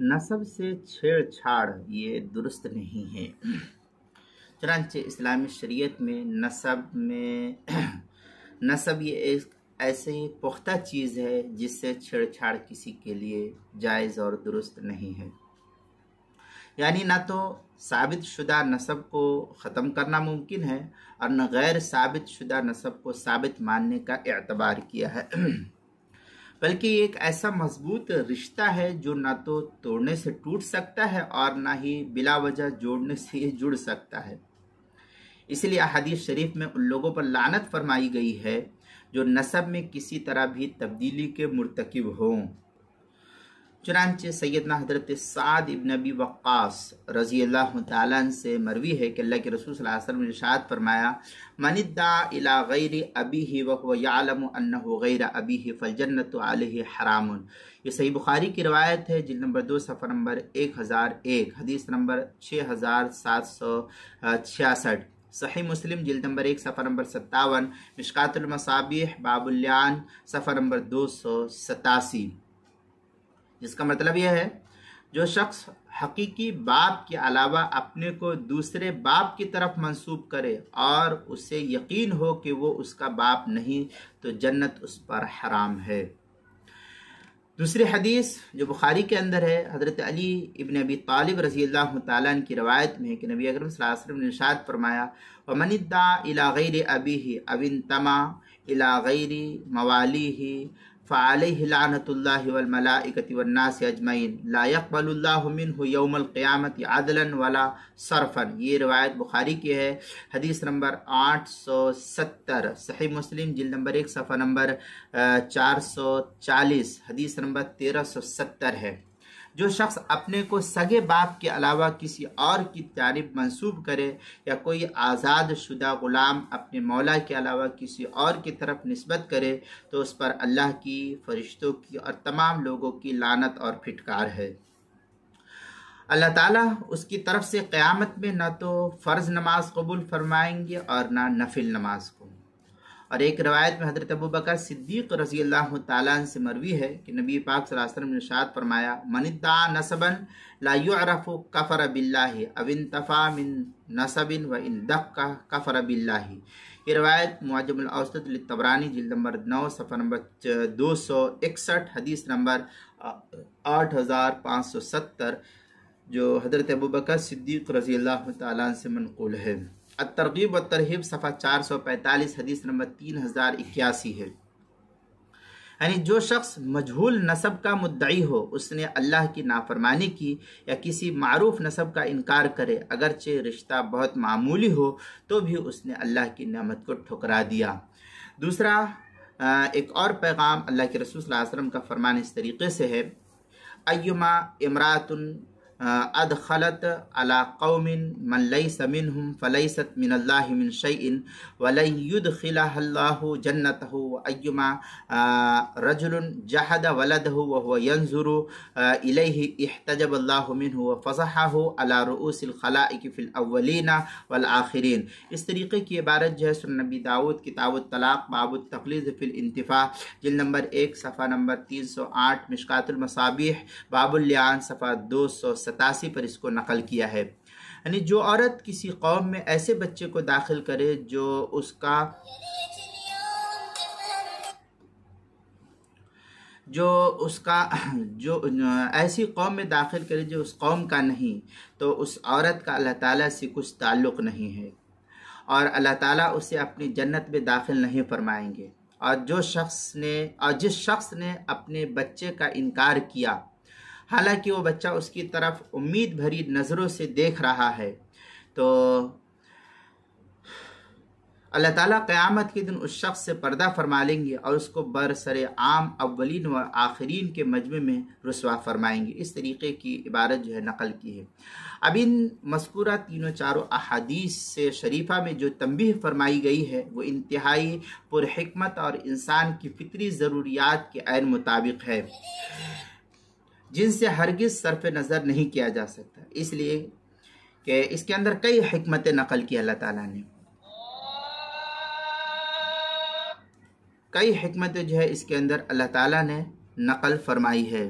نسب سے چھیڑ چھاڑ یہ درست نہیں ہے۔ چنانچہ اسلامی شریعت میں نسب یہ ایک ایسی پختہ چیز ہے جس سے چھیڑ چھاڑ کسی کے لیے جائز اور درست نہیں ہے۔ یعنی نہ تو ثابت شدہ نسب کو ختم کرنا ممکن ہے اور نہ غیر ثابت شدہ نسب کو ثابت ماننے کا اعتبار کیا ہے، بلکہ یہ ایک ایسا مضبوط رشتہ ہے جو نہ تو توڑنے سے ٹوٹ سکتا ہے اور نہ ہی بلا وجہ جوڑنے سے یہ جڑ سکتا ہے۔ اس لیے احادیث شریف میں ان لوگوں پر لعنت فرمائی گئی ہے جو نسب میں کسی طرح بھی تبدیلی کے مرتکب ہوں۔ چنانچہ سیدنا حضرت سعد ابن ابی وقاص رضی اللہ تعالیٰ عنہ سے مروی ہے کہ اللہ کے رسول صلی اللہ علیہ وسلم نے ارشاد فرمایا، من ادعى الى غیر ابیہ وهو يعلم انه غیر ابیہ فالجنۃ علیہ حرام۔ یہ صحیح بخاری کی روایت ہے، جلد نمبر 2 صفحہ نمبر 1001، حدیث نمبر 6766۔ صحیح مسلم جلد نمبر 1 صفحہ نمبر 57، مشکات المصابیح باب اللیان صفحہ نمبر 287، جس کا مطلب یہ ہے جو شخص حقیقی باپ کے علاوہ اپنے کو دوسرے باپ کی طرف منسوب کرے اور اسے یقین ہو کہ وہ اس کا باپ نہیں تو جنت اس پر حرام ہے۔ دوسری حدیث جو بخاری کے اندر ہے، حضرت علی ابن ابی طالب رضی اللہ تعالیٰ عنہ کی روایت میں ہے کہ نبی اکرم صلی اللہ علیہ وسلم نے ارشاد فرمایا، وَمَنِ ادَّعَى إِلَى غَيْرِ أَبِيهِ أَوِ انْتَمَى إِلَى غَيْرِ مَوَالِيهِ فعلیہ لعنت اللہ والملائکۃ والناس اجمعین لا یقبل اللہ منہ یوم القیامت عدلا ولا صرفا۔ یہ روایت بخاری کی ہے، حدیث نمبر 870، صحیح مسلم جلد نمبر 1 صفحہ نمبر 440، حدیث نمبر 1370 ہے۔ جو شخص اپنے کو سگے باپ کے علاوہ کسی اور کی جانب منسوب کرے یا کوئی آزاد شدہ غلام اپنے مولا کے علاوہ کسی اور کی طرف نسبت کرے تو اس پر اللہ کی، فرشتوں کی اور تمام لوگوں کی لعنت اور پھٹکار ہے۔ اللہ تعالیٰ اس کی طرف سے قیامت میں نہ تو فرض نماز قبول فرمائیں گے اور نہ نفل نماز کو۔ اور ایک روایت میں حضرت ابوبکر صدیق رضی اللہ تعالیٰ عنہ سے مروی ہے کہ نبی پاک صلی اللہ علیہ وسلم نے ارشاد فرمایا، من ادعى نسبا لا يعرف کفر باللہ او انتفى من نسب وان دق کفر باللہ۔ یہ روایت معجم الاوسط للطبرانی جلد نمبر 9 صفحہ نمبر 261، حدیث نمبر 8570، جو حضرت ابوبکر صدیق رضی اللہ تعالیٰ عنہ سے منقول ہے۔ الترغیب والترہیب صفحہ 445، حدیث نمبر 3081 ہے۔ یعنی جو شخص مجہول نسب کا مدعی ہو، اس نے اللہ کی نافرمانی کی یا کسی معروف نسب کا انکار کرے، اگرچہ رشتہ بہت معمولی ہو تو بھی اس نے اللہ کی نعمت کو ٹھکرا دیا۔ دوسرا ایک اور پیغام اللہ کے رسول صلی اللہ علیہ وسلم کا فرمان اس طریقے سے ہے، ایما امرات ادخلت على قوم من ليس منهم فليست من الله من شيء ولن يدخلها الله جنته وأيما رجل جحد ولده وهو ينظر إليه احتجب الله منه وفضحه على رؤوس الخلائق في الأولين والآخرين۔ اس طریقے کی عبارت جو ہے سنن نبی داؤد کتاب الطلاق باب التقلیظ فی الانتفاع جلد نمبر 1 صفحہ نمبر 308، مشکات المصابیح باب اللیان صفحہ 287 پر اس کو نقل کیا ہے۔ یعنی جو عورت کسی قوم میں ایسے بچے کو داخل کرے جو ایسی قوم میں داخل کرے جو اس قوم کا نہیں، تو اس عورت کا اللہ تعالیٰ سے کچھ تعلق نہیں ہے اور اللہ تعالیٰ اسے اپنی جنت میں داخل نہیں فرمائیں گے۔ اور جس شخص نے اپنے بچے کا انکار کیا حالانکہ وہ بچہ اس کی طرف امید بھری نظروں سے دیکھ رہا ہے، تو اللہ تعالیٰ قیامت کے دن اس شخص سے پردہ فرما لیں گے اور اس کو برسر عام اولین و آخرین کے مجمع میں رسوا فرمائیں گے۔ اس طریقے کی عبارت جو ہے نقل کی ہے۔ اب ان مذکورہ تینوں چاروں احادیث سے شریفہ میں جو تنبیہ فرمائی گئی ہے وہ انتہائی پرحکمت اور انسان کی فطری ضروریات کے عین مطابق ہے، جن سے ہرگز صرف نظر نہیں کیا جا سکتا، اس لیے کہ اس کے اندر کئی حکمتیں نقل کی اللہ تعالیٰ نے، کئی حکمتیں جو ہے اس کے اندر اللہ تعالیٰ نے نقل فرمائی ہے۔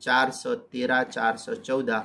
413, 414